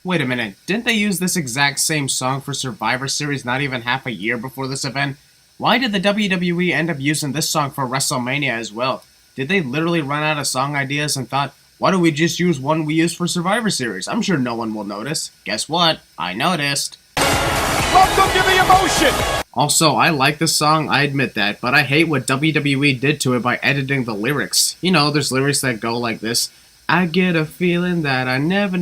Wait a minute, didn't they use this exact same song for Survivor Series not even half a year before this event? Why did the WWE end up using this song for WrestleMania as well? Did they literally run out of song ideas and thought, why don't we just use one we used for Survivor Series? I'm sure no one will notice. Guess what? I noticed. Welcome to the emotion! Also, I like this song, I admit that, but I hate what WWE did to it by editing the lyrics. You know, there's lyrics that go like this. I get a feeling that I never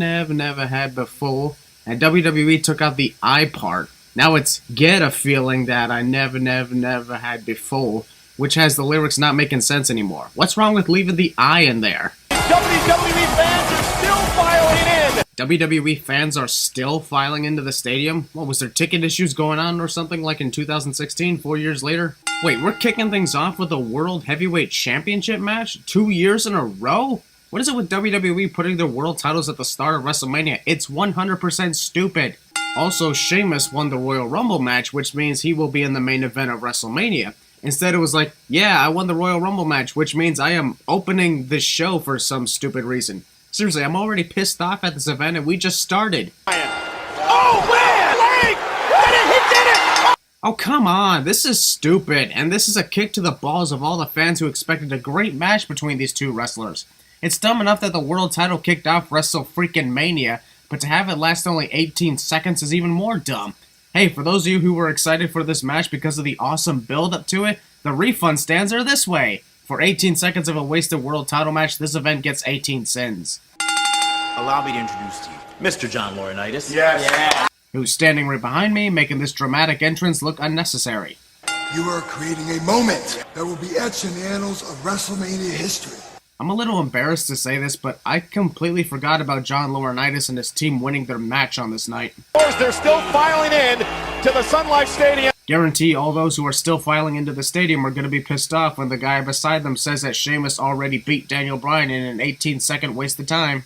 had before. And WWE took out the I part. Now it's get a feeling that I never had before, which has the lyrics not making sense anymore. What's wrong with leaving the I in there? WWE fans are still filing in! WWE fans are still filing into the stadium? What, was there ticket issues going on or something like in 2016, 4 years later? Wait, we're kicking things off with a World Heavyweight Championship match? 2 years in a row? What is it with WWE putting their world titles at the start of WrestleMania? It's 100% stupid. Also, Sheamus won the Royal Rumble match, which means he will be in the main event of WrestleMania. Instead, it was like, yeah, I won the Royal Rumble match, which means I am opening this show for some stupid reason. Seriously, I'm already pissed off at this event and we just started. Oh, man! He did it! Oh, come on, this is stupid, and this is a kick to the balls of all the fans who expected a great match between these two wrestlers. It's dumb enough that the world title kicked off WrestleMania, but to have it last only 18 seconds is even more dumb. Hey, for those of you who were excited for this match because of the awesome build-up to it, the refund stands are this way. For 18 seconds of a wasted world title match, this event gets 18 cents. Allow me to introduce to you Mr. John Laurinaitis. Yes. Yeah. Who's standing right behind me, making this dramatic entrance look unnecessary. You are creating a moment that will be etched in the annals of WrestleMania history. I'm a little embarrassed to say this, but I completely forgot about John Laurinaitis and his team winning their match on this night. They're still filing in to the Sun Life Stadium. Guarantee all those who are still filing into the stadium are going to be pissed off when the guy beside them says that Sheamus already beat Daniel Bryan in an 18-second waste of time.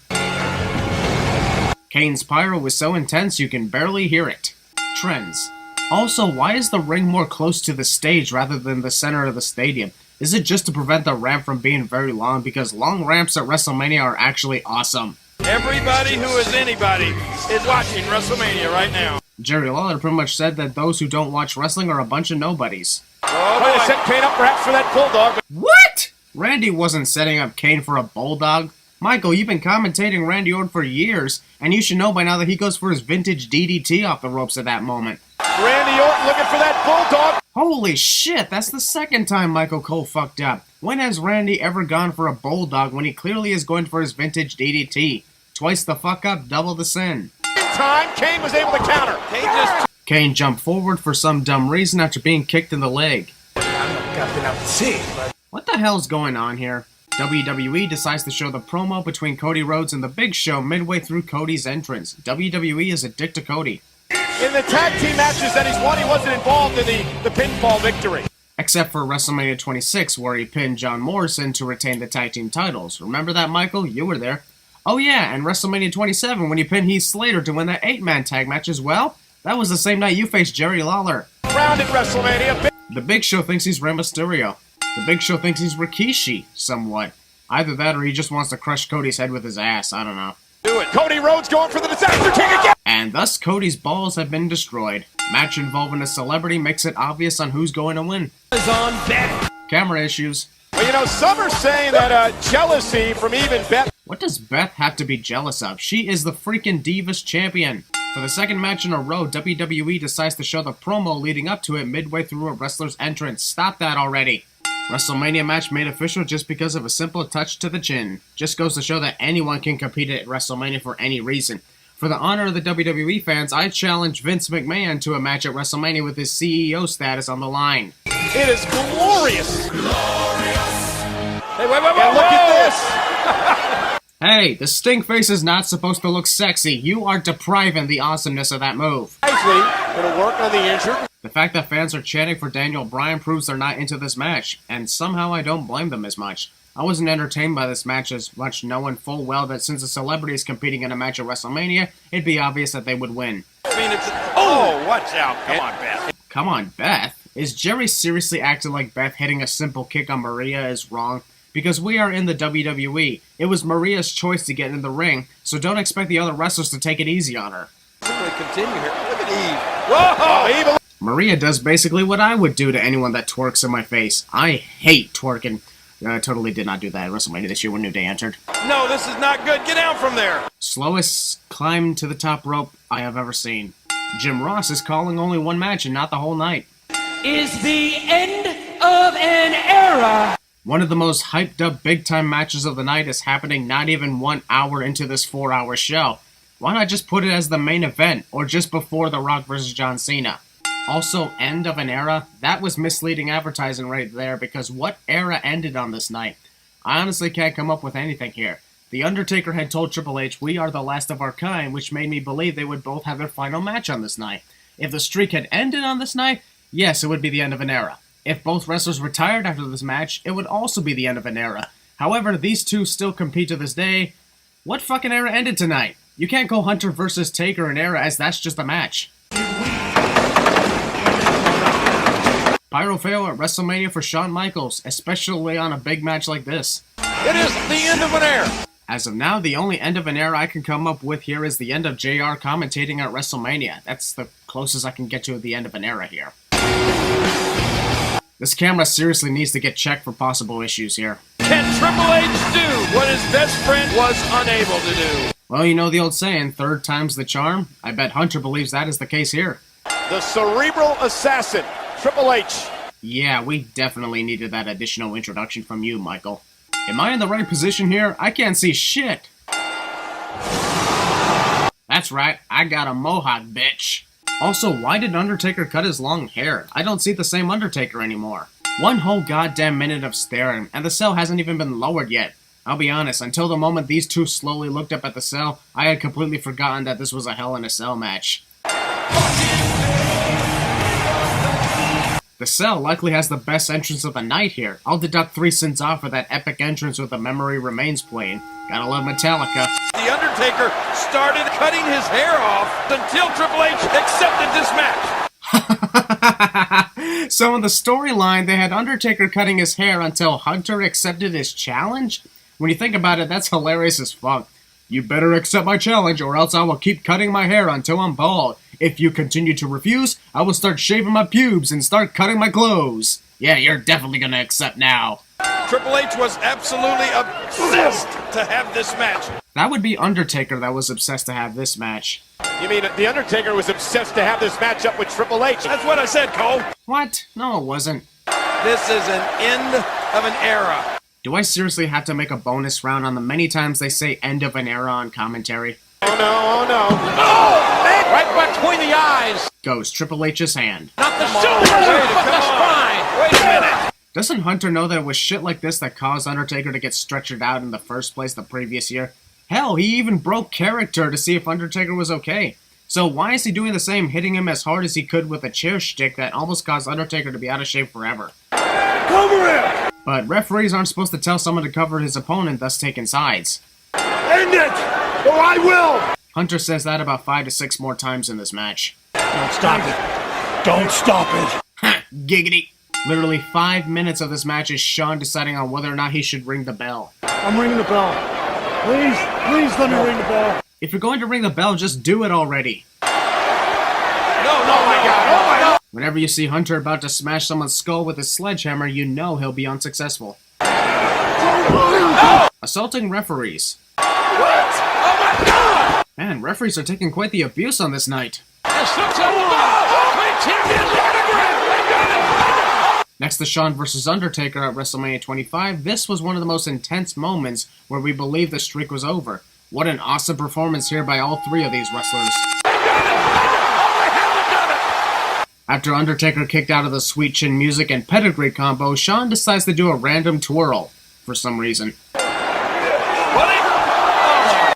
Kane's pyro was so intense you can barely hear it. Trends. Also, why is the ring more close to the stage rather than the center of the stadium? Is it just to prevent the ramp from being very long? Because long ramps at WrestleMania are actually awesome. Everybody who is anybody is watching WrestleMania right now. Jerry Lawler pretty much said that those who don't watch wrestling are a bunch of nobodies. Oh, they set Kane up perhaps for that bulldog. What? Randy wasn't setting up Kane for a bulldog. Michael, you've been commentating Randy Orton for years, and you should know by now that he goes for his vintage DDT off the ropes at that moment. Randy Orton looking for that bulldog. Holy shit, that's the second time Michael Cole fucked up. When has Randy ever gone for a bulldog when he clearly is going for his vintage DDT? Twice the fuck up, double the sin. In time, Kane was able to counter. Kane jumped forward for some dumb reason after being kicked in the leg. What the hell's going on here? WWE decides to show the promo between Cody Rhodes and The Big Show midway through Cody's entrance. WWE is a dick to Cody. In the tag team matches that he's won, he wasn't involved in the pinfall victory. Except for WrestleMania 26, where he pinned John Morrison to retain the tag team titles. Remember that, Michael? You were there. Oh yeah, and WrestleMania 27, when he pinned Heath Slater to win that 8-man tag match as well? That was the same night you faced Jerry Lawler. Round at WrestleMania. The Big Show thinks he's Rey Mysterio. The Big Show thinks he's Rikishi, somewhat. Either that or he just wants to crush Cody's head with his ass, I don't know. Do it. Cody Rhodes going for the disaster kick again. And thus Cody's balls have been destroyed. Match involving a celebrity makes it obvious on who's going to win. Is on Beth. Camera issues. Well, you know, some are saying that jealousy from even Beth. What does Beth have to be jealous of? She is the freaking Divas champion. For the second match in a row, WWE decides to show the promo leading up to it midway through a wrestler's entrance. Stop that already. WrestleMania match made official just because of a simple touch to the chin. Just goes to show that anyone can compete at WrestleMania for any reason. For the honor of the WWE fans, I challenge Vince McMahon to a match at WrestleMania with his CEO status on the line. It is glorious. Hey, wait, look at this. Hey, the stink face is not supposed to look sexy. You are depriving the awesomeness of that move. Nicely, gonna work on the injured. The fact that fans are chanting for Daniel Bryan proves they're not into this match, and somehow I don't blame them as much. I wasn't entertained by this match as much, knowing full well that since a celebrity is competing in a match at WrestleMania, it'd be obvious that they would win. I mean, it's... Oh, watch out. Come on, Beth. Come on, Beth? Is Jerry seriously acting like Beth hitting a simple kick on Maria is wrong? because we are in the WWE. It was Maria's choice to get in the ring, so don't expect the other wrestlers to take it easy on her. Continue here. Look at Eve. Whoa! Eve. Maria does basically what I would do to anyone that twerks in my face. I hate twerking. I totally did not do that at WrestleMania this year when New Day entered. No, this is not good. Get down from there. Slowest climb to the top rope I have ever seen. Jim Ross is calling only one match and not the whole night. Is the end of an era. One of the most hyped up big time matches of the night is happening not even 1 hour into this 4-hour show. Why not just put it as the main event, or just before The Rock vs. John Cena? Also, end of an era? That was misleading advertising right there, because what era ended on this night? I honestly can't come up with anything here. The Undertaker had told Triple H, "We are the last of our kind," which made me believe they would both have their final match on this night. If the streak had ended on this night, yes, it would be the end of an era. If both wrestlers retired after this match, it would also be the end of an era. However, these two still compete to this day. What fucking era ended tonight? You can't call Hunter versus Taker an era, as that's just a match. Pyro fail at WrestleMania for Shawn Michaels, especially on a big match like this. It is the end of an era. As of now, the only end of an era I can come up with here is the end of JR commentating at WrestleMania. That's the closest I can get to the end of an era here. This camera seriously needs to get checked for possible issues here. Can Triple H do what his best friend was unable to do? Well, you know the old saying, third time's the charm? I bet Hunter believes that is the case here. The cerebral assassin, Triple H. Yeah, we definitely needed that additional introduction from you, Michael. Am I in the right position here? I can't see shit. That's right, I got a mohawk, bitch. Also, why did Undertaker cut his long hair? I don't see the same Undertaker anymore. One whole goddamn minute of staring, and the cell hasn't even been lowered yet. I'll be honest, until the moment these two slowly looked up at the cell, I had completely forgotten that this was a Hell in a Cell match. The cell likely has the best entrance of the night here. I'll deduct 3 cents off for that epic entrance with the Memory Remains playing. Gotta love Metallica. The Undertaker started cutting his hair off until Triple H accepted this match. So in the storyline, they had Undertaker cutting his hair until Hunter accepted his challenge? When you think about it, that's hilarious as fuck. You better accept my challenge or else I will keep cutting my hair until I'm bald. If you continue to refuse, I will start shaving my pubes and start cutting my clothes. Yeah, you're definitely gonna accept now. Triple H was absolutely obsessed to have this match. That would be Undertaker that was obsessed to have this match. You mean The Undertaker was obsessed to have this matchup with Triple H? That's what I said, Cole. What? No, it wasn't. This is an end of an era. Do I seriously have to make a bonus round on the many times they say end of an era on commentary? Oh no, oh no. Oh, man! Right between the eyes. Goes Triple H's hand. Not the shoulders, but the spine. Wait a minute. Doesn't Hunter know that it was shit like this that caused Undertaker to get stretchered out in the first place the previous year? Hell, he even broke character to see if Undertaker was okay. So why is he doing the same, hitting him as hard as he could with a chair shtick that almost caused Undertaker to be out of shape forever? Cover him! But referees aren't supposed to tell someone to cover his opponent, thus taking sides. End it, or I will! Hunter says that about 5 to 6 more times in this match. Don't stop it. Don't stop it. Ha! Giggity! Literally 5 minutes of this match is Shawn deciding on whether or not he should ring the bell. I'm ringing the bell. Please, please let me ring the bell. If you're going to ring the bell, just do it already. No, oh my God, oh my God! Whenever you see Hunter about to smash someone's skull with a sledgehammer, you know he'll be unsuccessful. Oh! Assaulting referees. What? Oh my God! Man, referees are taking quite the abuse on this night. Next to Shawn vs. Undertaker at WrestleMania 25, this was one of the most intense moments where we believed the streak was over. What an awesome performance here by all 3 of these wrestlers. After Undertaker kicked out of the Sweet Chin Music and Pedigree combo, Shawn decides to do a random twirl, for some reason.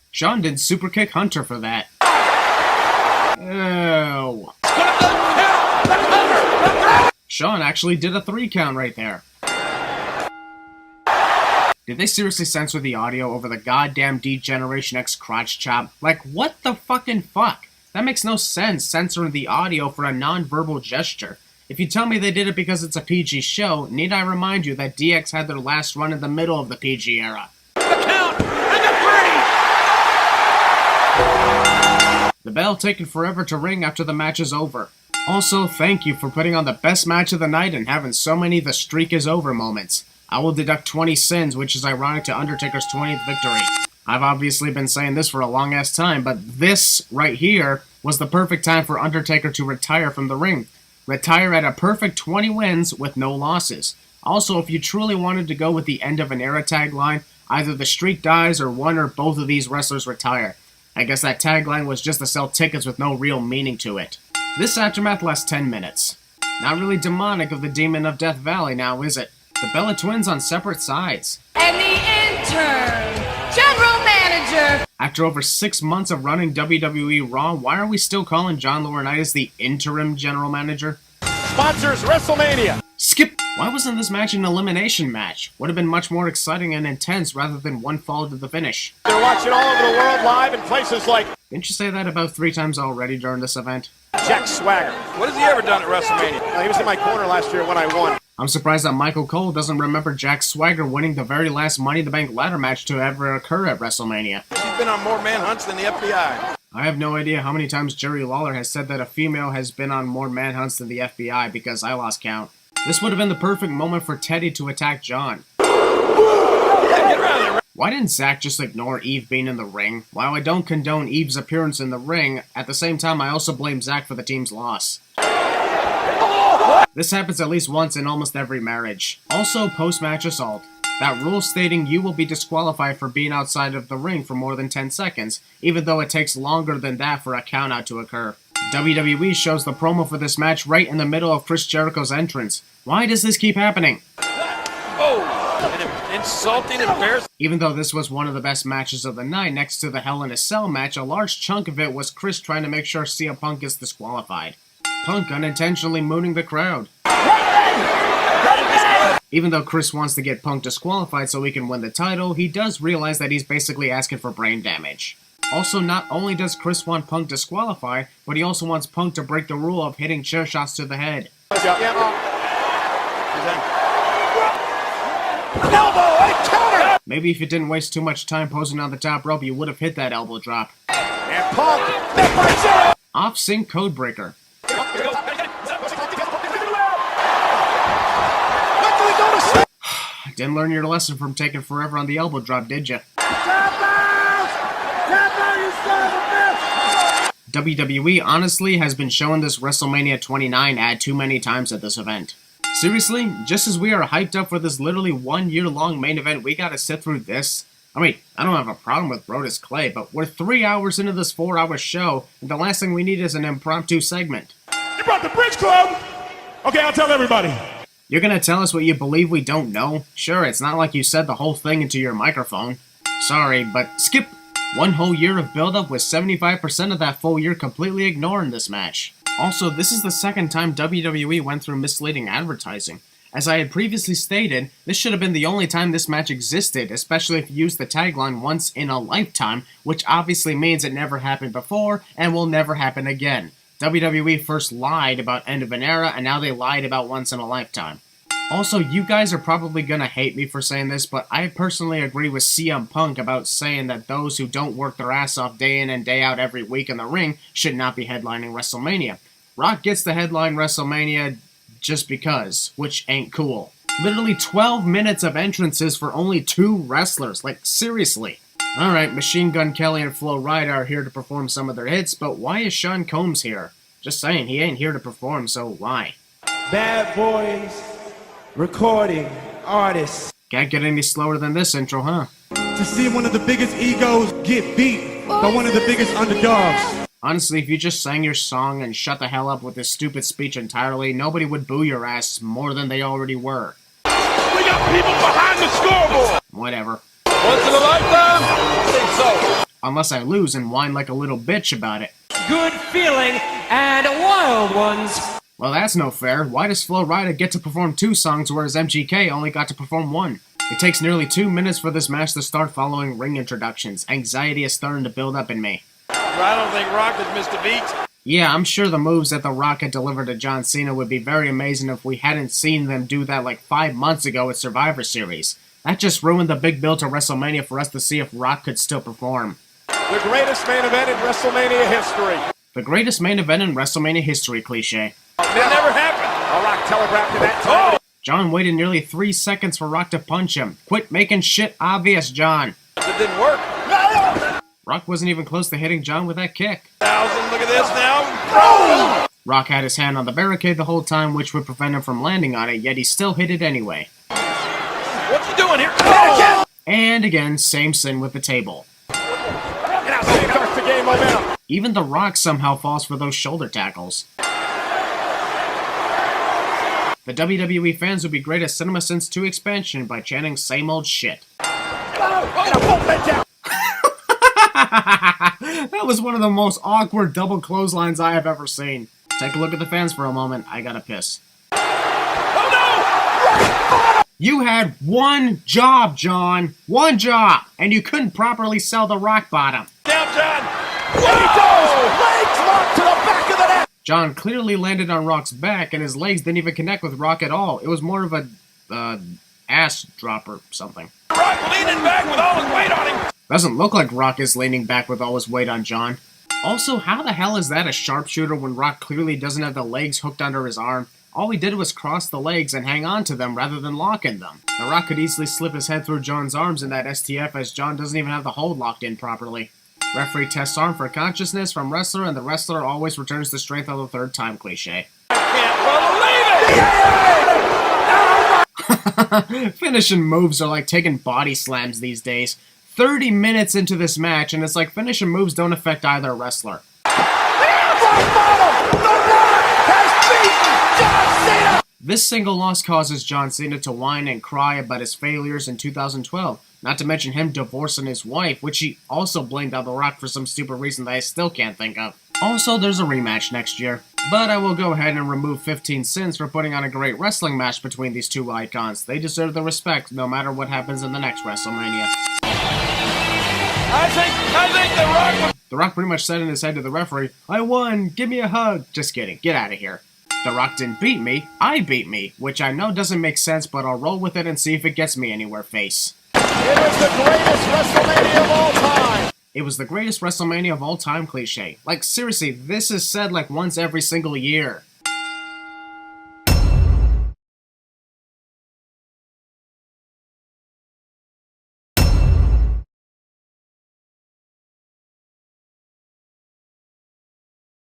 Shawn did superkick Hunter for that. Ew. Shawn actually did a 3 count right there. Did they seriously censor the audio over the goddamn D-Generation X crotch chop? Like, what the fucking fuck? That makes no sense, censoring the audio for a non-verbal gesture. If you tell me they did it because it's a PG show, need I remind you that DX had their last run in the middle of the PG era? The count and the 3! The bell taking forever to ring after the match is over. Also, thank you for putting on the best match of the night and having so many the streak is over moments. I will deduct 20 sins, which is ironic to Undertaker's 20th victory. I've obviously been saying this for a long ass time, but this right here was the perfect time for Undertaker to retire from the ring. Retire at a perfect 20 wins with no losses. Also, if you truly wanted to go with the end of an era tagline, either the streak dies or one or both of these wrestlers retire. I guess that tagline was just to sell tickets with no real meaning to it. This aftermath lasts 10 minutes. Not really demonic of the Demon of Death Valley now, is it? The Bella Twins on separate sides. And the intern, general manager. After over 6 months of running WWE Raw, why are we still calling John Laurinaitis the interim general manager? Sponsors WrestleMania. Skip! Why wasn't this match an elimination match? Would have been much more exciting and intense rather than one fall to the finish. They're watching all over the world live in places like Didn't you say that about 3 times already during this event? Jack Swagger. What has he ever done at WrestleMania? He was in my corner last year when I won. I'm surprised that Michael Cole doesn't remember Jack Swagger winning the very last Money in the Bank ladder match to ever occur at WrestleMania. He's been on more manhunts than the FBI. I have no idea how many times Jerry Lawler has said that a female has been on more manhunts than the FBI because I lost count. This would have been the perfect moment for Teddy to attack John. Yeah, get around there. Why didn't Zack just ignore Eve being in the ring? While I don't condone Eve's appearance in the ring, at the same time I also blame Zack for the team's loss. This happens at least once in almost every marriage. Also, post-match assault. That rule stating you will be disqualified for being outside of the ring for more than 10 seconds, even though it takes longer than that for a countout to occur. WWE shows the promo for this match right in the middle of Chris Jericho's entrance. Why does this keep happening? Oh, and insulting, embarrassing. Even though this was one of the best matches of the night next to the Hell in a Cell match, a large chunk of it was Chris trying to make sure CM Punk gets disqualified. Punk unintentionally mooning the crowd. Even though Chris wants to get Punk disqualified so he can win the title, he does realize that he's basically asking for brain damage. Also, not only does Chris want Punk disqualified, but he also wants Punk to break the rule of hitting chair shots to the head. Maybe if you didn't waste too much time posing on the top rope, you would have hit that elbow drop. And Punk, Off-sync codebreaker. Didn't learn your lesson from taking forever on the elbow drop, did you? WWE honestly has been showing this WrestleMania 29 ad too many times at this event. Seriously, just as we are hyped up for this literally 1 year long main event, we gotta sit through this? I mean, I don't have a problem with Brodus Clay, but we're 3 hours into this 4-hour show, and the last thing we need is an impromptu segment. You brought the Bridge Club? Okay, I'll tell everybody. You're gonna tell us what you believe we don't know? Sure, it's not like you said the whole thing into your microphone. Sorry, but skip! 1 whole year of build-up with 75% of that full year completely ignoring this match. Also, this is the second time WWE went through misleading advertising. As I had previously stated, this should have been the only time this match existed, especially if you use the tagline once in a lifetime, which obviously means it never happened before and will never happen again. WWE first lied about end of an era, and now they lied about once in a lifetime. Also, you guys are probably gonna hate me for saying this, but I personally agree with CM Punk about saying that those who don't work their ass off day in and day out every week in the ring should not be headlining WrestleMania. Rock gets to headline WrestleMania just because, which ain't cool. Literally 12 minutes of entrances for only 2 wrestlers, like seriously. Alright, Machine Gun Kelly and Flo Rida are here to perform some of their hits, but why is Sean Combs here? Just saying, he ain't here to perform, so why? Bad boys, recording artists. Can't get any slower than this intro, huh? To see one of the biggest egos get beat by one of the biggest underdogs. Honestly, if you just sang your song and shut the hell up with this stupid speech entirely, nobody would boo your ass more than they already were. we got people behind the scoreboard. Whatever. Once in a lifetime? I think so. Unless I lose and whine like a little bitch about it. Good feeling and wild ones. Well, that's no fair. Why does Flo Rida get to perform 2 songs whereas MGK only got to perform 1? It takes nearly 2 minutes for this match to start following ring introductions. Anxiety is starting to build up in me. I don't think Rock has missed a beat. Yeah, I'm sure the moves that The Rock had delivered to John Cena would be very amazing if we hadn't seen them do that like 5 months ago at Survivor Series. That just ruined the big build to WrestleMania for us to see if Rock could still perform. The greatest main event in WrestleMania history. The greatest main event in WrestleMania history, cliche. It never happened. The Rock telegraphed it that time. Oh! John waited nearly 3 seconds for Rock to punch him. Quit making shit obvious, John. It didn't work. Rock wasn't even close to hitting John with that kick. Look at this now. Rock had his hand on the barricade the whole time, which would prevent him from landing on it, yet he still hit it anyway. What's he doing here? Oh! And again, same sin with the table. Starts to gain momentum. Even The Rock somehow falls for those shoulder tackles. The WWE fans would be great at Cinema Sins 2 expansion by chanting same old shit. That was one of the most awkward double clotheslines I have ever seen. Take a look at the fans for a moment. I gotta piss. Oh, no! You had one job, John. One job. And you couldn't properly sell the rock bottom. Down, John. Legs locked to the back of the net. John clearly landed on Rock's back, and his legs didn't even connect with Rock at all. It was more of a, ass drop or something. Rock leaning back with all his weight on him. Doesn't look like Rock is leaning back with all his weight on John. Also, how the hell is that a sharpshooter when Rock clearly doesn't have the legs hooked under his arm? All he did was cross the legs and hang on to them rather than locking them. The Rock could easily slip his head through John's arms in that STF as John doesn't even have the hold locked in properly. Referee tests arm for consciousness from wrestler, and the wrestler always returns to strength on the third time, cliche. I can't believe it! Finishing moves are like taking body slams these days. 30 minutes into this match, and it's like finishing moves don't affect either wrestler. This single loss causes John Cena to whine and cry about his failures in 2012, not to mention him divorcing his wife, which he also blamed on The Rock for some stupid reason that I still can't think of. Also, there's a rematch next year, but I will go ahead and remove 15 sins for putting on a great wrestling match between these two icons. They deserve the respect no matter what happens in the next WrestleMania. I think The Rock... The Rock pretty much said in his head to the referee, "I won, give me a hug." Just kidding, get out of here. The Rock didn't beat me, I beat me, which I know doesn't make sense, but I'll roll with it and see if it gets me anywhere, face. It was the greatest WrestleMania of all time. It was the greatest WrestleMania of all time, cliche. Like, seriously, this is said like once every single year.